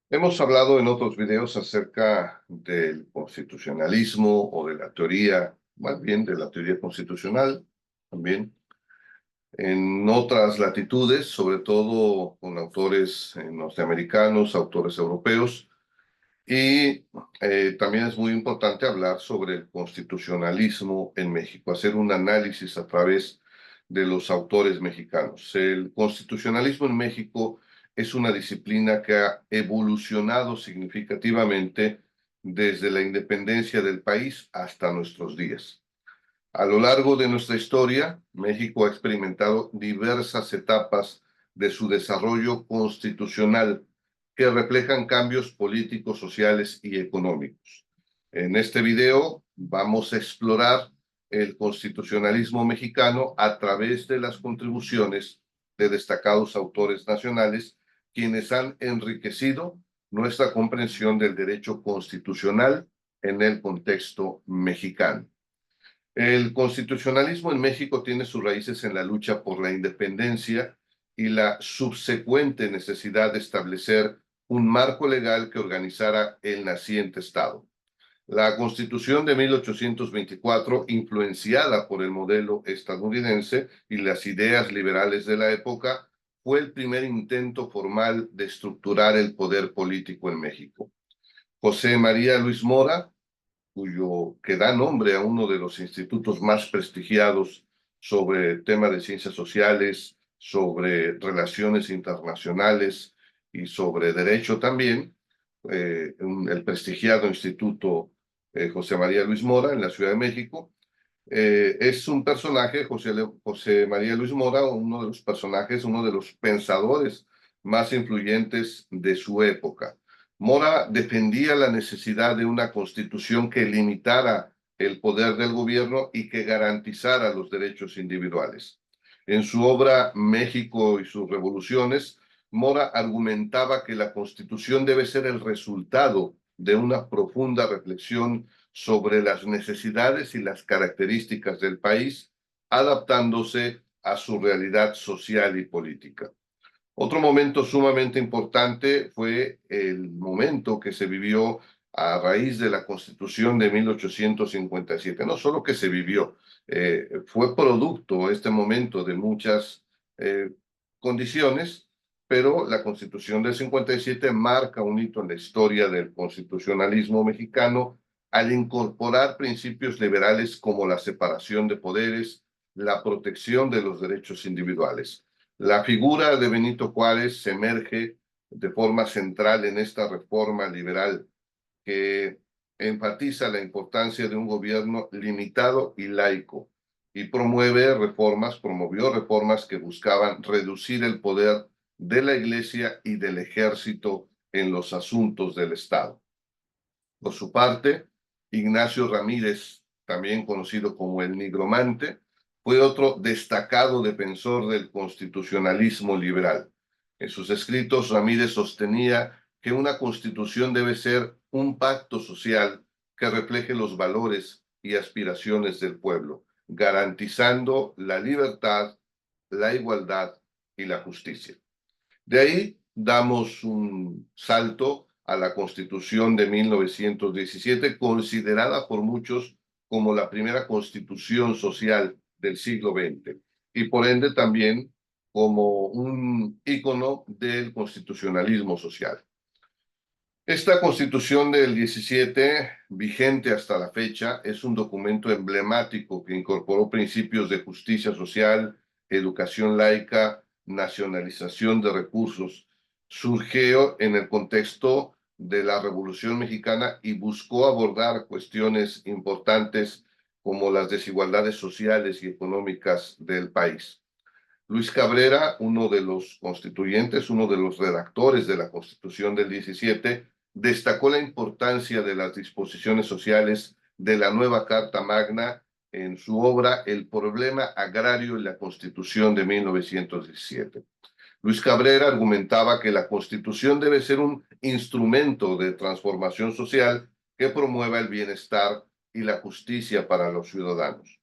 Hemos hablado en otros videos acerca del constitucionalismo o de la teoría, más bien de la teoría constitucional, también en otras latitudes, sobre todo con autores norteamericanos, autores europeos, y también es muy importante hablar sobre el constitucionalismo en México, hacer un análisis a través de los autores mexicanos. El constitucionalismo en México es una disciplina que ha evolucionado significativamente desde la independencia del país hasta nuestros días. A lo largo de nuestra historia, México ha experimentado diversas etapas de su desarrollo constitucional que reflejan cambios políticos, sociales y económicos. En este video vamos a explorar el constitucionalismo mexicano a través de las contribuciones de destacados autores nacionales, quienes han enriquecido nuestra comprensión del derecho constitucional en el contexto mexicano. El constitucionalismo en México tiene sus raíces en la lucha por la independencia y la subsecuente necesidad de establecer un marco legal que organizara el naciente Estado. La Constitución de 1824, influenciada por el modelo estadounidense y las ideas liberales de la época, fue el primer intento formal de estructurar el poder político en México. José María Luis Mora, que da nombre a uno de los institutos más prestigiados sobre temas de ciencias sociales, sobre relaciones internacionales y sobre derecho también, el prestigiado Instituto José María Luis Mora en la Ciudad de México. Es un personaje, José María Luis Mora, uno de los personajes, uno de los pensadores más influyentes de su época. Mora defendía la necesidad de una constitución que limitara el poder del gobierno y que garantizara los derechos individuales. En su obra México y sus revoluciones, Mora argumentaba que la constitución debe ser el resultado de una profunda reflexión sobre las necesidades y las características del país, adaptándose a su realidad social y política. Otro momento sumamente importante fue el momento que se vivió a raíz de la Constitución de 1857. No solo que se vivió, fue producto este momento de muchas eh, condiciones, pero la Constitución del 57 marca un hito en la historia del constitucionalismo mexicano al incorporar principios liberales como la separación de poderes, la protección de los derechos individuales. La figura de Benito Juárez emerge de forma central en esta reforma liberal que enfatiza la importancia de un gobierno limitado y laico y promovió reformas que buscaban reducir el poder de la Iglesia y del ejército en los asuntos del Estado. Por su parte, Ignacio Ramírez, también conocido como el Nigromante, fue otro destacado defensor del constitucionalismo liberal. En sus escritos, Ramírez sostenía que una constitución debe ser un pacto social que refleje los valores y aspiraciones del pueblo, garantizando la libertad, la igualdad y la justicia. De ahí damos un salto a la Constitución de 1917, considerada por muchos como la primera constitución social del siglo XX y por ende también como un ícono del constitucionalismo social. Esta Constitución del 17, vigente hasta la fecha, es un documento emblemático que incorporó principios de justicia social, educación laica, nacionalización de recursos. Surgió en el contexto de la Revolución Mexicana y buscó abordar cuestiones importantes como las desigualdades sociales y económicas del país. Luis Cabrera, uno de los constituyentes, uno de los redactores de la Constitución del 17, destacó la importancia de las disposiciones sociales de la nueva Carta Magna en su obra El problema agrario y la Constitución de 1917. Luis Cabrera argumentaba que la Constitución debe ser un instrumento de transformación social que promueva el bienestar y la justicia para los ciudadanos.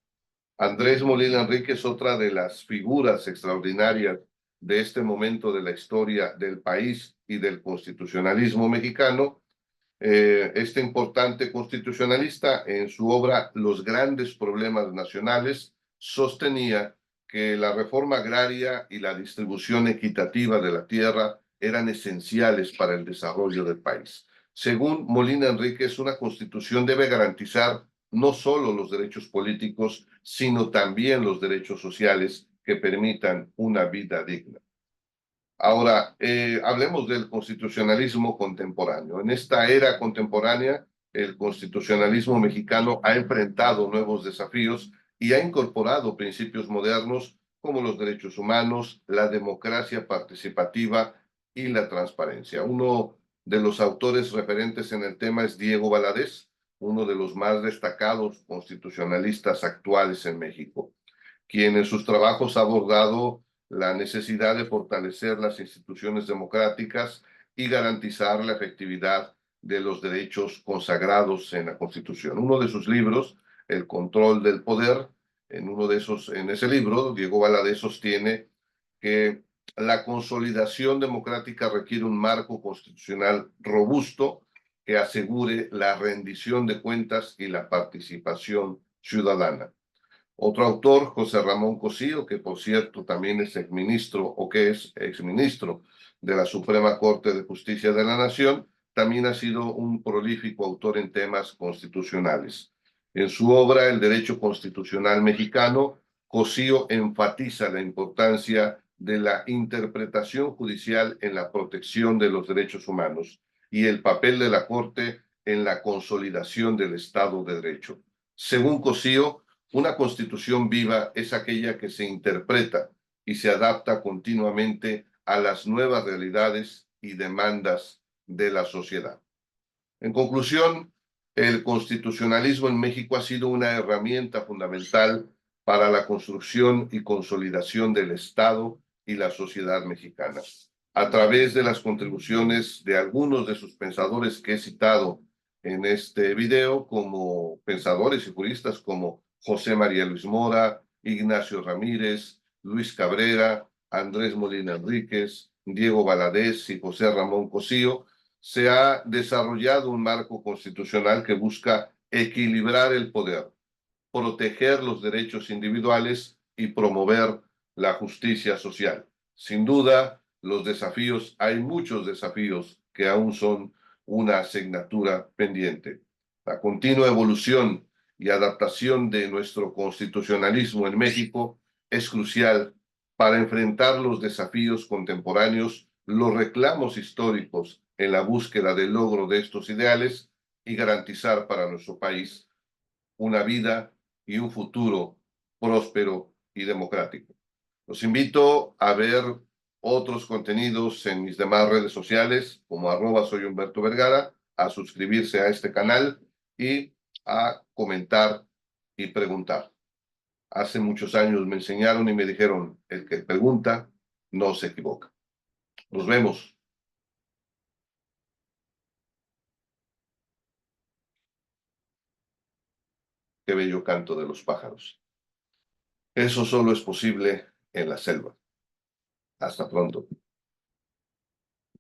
Andrés Molina Enrique es otra de las figuras extraordinarias de este momento de la historia del país y del constitucionalismo mexicano. Este importante constitucionalista, en su obra Los grandes problemas nacionales, sostenía que la reforma agraria y la distribución equitativa de la tierra eran esenciales para el desarrollo del país. Según Molina Enríquez, una constitución debe garantizar no solo los derechos políticos, sino también los derechos sociales que permitan una vida digna. Ahora, hablemos del constitucionalismo contemporáneo. En esta era contemporánea, el constitucionalismo mexicano ha enfrentado nuevos desafíos y ha incorporado principios modernos como los derechos humanos, la democracia participativa y la transparencia. Uno de los autores referentes en el tema es Diego Valadez, uno de los más destacados constitucionalistas actuales en México, quien en sus trabajos ha abordado la necesidad de fortalecer las instituciones democráticas y garantizar la efectividad de los derechos consagrados en la Constitución. Uno de sus libros, El control del poder, en ese libro, Diego Valadez sostiene que la consolidación democrática requiere un marco constitucional robusto que asegure la rendición de cuentas y la participación ciudadana. Otro autor, José Ramón Cosío, que por cierto también es exministro o que es exministro de la Suprema Corte de Justicia de la Nación, también ha sido un prolífico autor en temas constitucionales. En su obra El Derecho Constitucional Mexicano, Cosío enfatiza la importancia de la interpretación judicial en la protección de los derechos humanos y el papel de la Corte en la consolidación del Estado de Derecho. Según Cosío, una constitución viva es aquella que se interpreta y se adapta continuamente a las nuevas realidades y demandas de la sociedad. En conclusión, el constitucionalismo en México ha sido una herramienta fundamental para la construcción y consolidación del Estado y la sociedad mexicana. A través de las contribuciones de algunos de sus pensadores que he citado en este video, como pensadores y juristas como José María Luis Mora, Ignacio Ramírez, Luis Cabrera, Andrés Molina Enríquez, Diego Valadez y José Ramón Cosío, se ha desarrollado un marco constitucional que busca equilibrar el poder, proteger los derechos individuales y promover la justicia social. Sin duda, hay muchos desafíos que aún son una asignatura pendiente. La continua evolución y adaptación de nuestro constitucionalismo en México es crucial para enfrentar los desafíos contemporáneos, los reclamos históricos en la búsqueda del logro de estos ideales y garantizar para nuestro país una vida y un futuro próspero y democrático. Los invito a ver otros contenidos en mis demás redes sociales, como @soyhumbertovergara, a suscribirse a este canal y a comentar y preguntar. Hace muchos años me enseñaron y me dijeron, el que pregunta no se equivoca. Nos vemos. Qué bello canto de los pájaros. Eso solo es posible en la selva. Hasta pronto.